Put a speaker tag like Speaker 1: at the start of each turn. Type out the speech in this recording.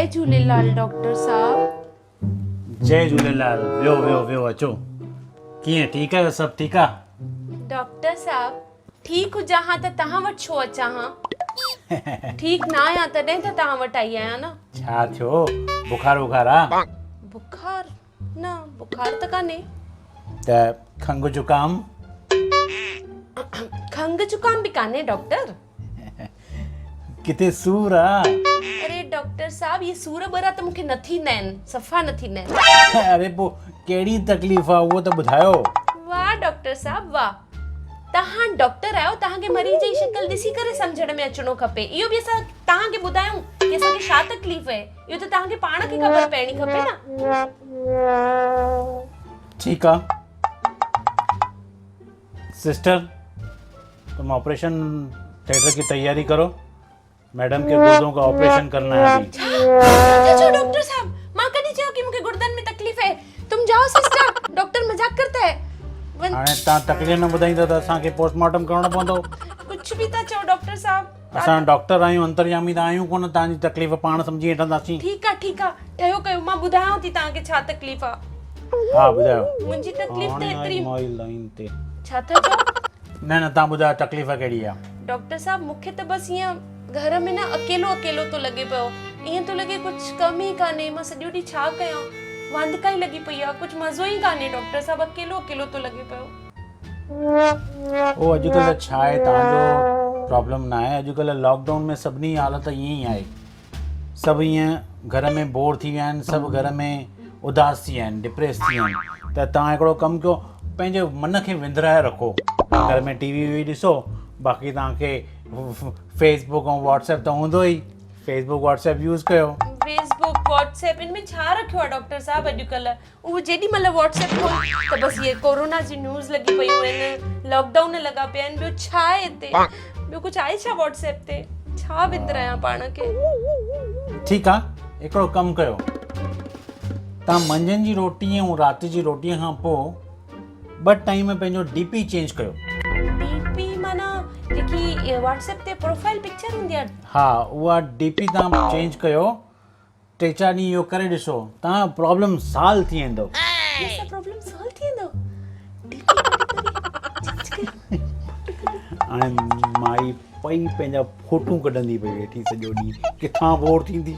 Speaker 1: जय Jhulelal doctor साहब।
Speaker 2: जय झूलेलाल। वियो अचो। कीअं ठीक है? सब ठीक आहे?
Speaker 1: डॉक्टर साहब ठीक हुजा हां त तव्हां वटि छो अचां हां? ठीक ना आहियां तॾहिं त तव्हां वटि आई आहियां न।
Speaker 2: छा थियो? बुखार आ?
Speaker 1: बुखार न, बुखार त कान्हे।
Speaker 2: त खंघ जुकाम?
Speaker 1: खंघ जुकाम भी कान्हे डॉक्टर।
Speaker 2: किथे सूर आ?
Speaker 1: अरे डॉक्टर साहब ये सूर बरा त मूंखे न थींदा आहिनि, सफ़ा न थींदा आहिनि।
Speaker 2: अरे पो कहिड़ी तकलीफ़ आहे उहो त ॿुधायो।
Speaker 1: वाह डॉक्टर साहब वाह, तव्हां डॉक्टर आहियो, तव्हांखे मरीज जी शक्ल ॾिसी करे सम्झण में अचणो खपे। इहो बि असां तव्हांखे ॿुधायूं कि असांखे छा तकलीफ़ आहे, इहो त तव्हांखे पाण खे ख़बर पवणी खपे न।
Speaker 2: ठीक आहे सिस्टर, तुम ऑपरेशन थिएटर की तैयारी करो। मैडम के गुर्दों का ऑपरेशन करना है अभी।
Speaker 1: अच्छा डॉक्टर साहब, मां कदी चयो कि मुझे गुर्दन में तकलीफ है। तुम जाओ सिस्टर, डॉक्टर मजाक करता है।
Speaker 2: हाणे तव्हां तकलीफ़ न ॿुधाईंदो त असांखे पोस्टमार्टम करणो पवंदो।
Speaker 1: कुछ भी था चओ डॉक्टर साहब।
Speaker 2: असां डॉक्टर आहियूं, अंतर्यामी त आहियूं कोन, तव्हांजी तकलीफ़ पाण सम्झी वठंदासीं।
Speaker 1: ठीक आहे ठहियो कयो, मां ॿुधायांव थी तव्हांखे छा तकलीफ़ आहे।
Speaker 2: हा ॿुधायो।
Speaker 1: मुंहिंजी तकलीफ़ त एतिरी
Speaker 2: लाइन ते
Speaker 1: छा था चओ?
Speaker 2: न तव्हां ॿुधायो तकलीफ़ कहिड़ी आहे?
Speaker 1: डॉक्टर साहब मूंखे त बसि ईअं घर में न अकेलो तो लॻे पियो। ईअं तो लॻे कुछ कम ई कान्हे, मां सॼो ॾींहुं छा कयां, वांदका ई लॻी पई आहे, कुछ मज़ो ई कान्हे डॉक्टर साहब, अकेलो तो लॻे पियो।
Speaker 2: ओ अॼुकल्ह छा आहे, तव्हांजो प्रॉब्लम न आहे। अॼुकल्ह लॉकडाउन में सभिनी हालत ईअं ई आहे। सभु ईअं घर में बोर थी विया आहिनि, सभु घर में उदास थी विया आहिनि, डिप्रेस थी विया आहिनि। त तव्हां हिकिड़ो कमु कयो, पंहिंजे मन खे विंदराए रखो। घर में टीवी वीवी ॾिसो, बाक़ी तव्हांखे फेसबुक ऐं व्हाट्सएप त हूंदो ई, फेसबुक व्हाट्सएप यूज़ कयो।
Speaker 1: फेसबुक व्हाट्सएप इनमें छा रखियो आहे डॉक्टर साहब? अॼुकल्ह उहो जेॾी महिल व्हाट्सएप खोल त बसि ये कोरोना जी न्यूज़ लॻी पयूं आहिनि, लॉकडाउन लॻा पिया आहिनि। ॿियो छा आहे हिते? ॿियो कुझु आहे छा व्हाट्सएप ते? छा विंदरायां पाण खे?
Speaker 2: ठीकु आहे, हिकिड़ो कमु कयो, तव्हां मंझंदि जी रोटी ऐं राति जी रोटीअ खां पोइ 2 टाइम पंहिंजो डीपी चेंज कयो।
Speaker 1: डीपी माना जेकी व्हाट्सएप ते प्रोफाइल पिक्चर हूंदी आहे? हा,
Speaker 2: उहा डीपी तव्हां चेंज कयो। 3-4 ॾींहं इहो करे ॾिसो, तव्हां प्रॉब्लम सॉल्व थी वेंदो।
Speaker 1: ऐसा प्रॉब्लम सॉल्व थी वेंदो?
Speaker 2: हाणे माई पई पंहिंजा फोटू कढंदी पई वेठी सॼो ॾींहुं, किथां बोर थींदी।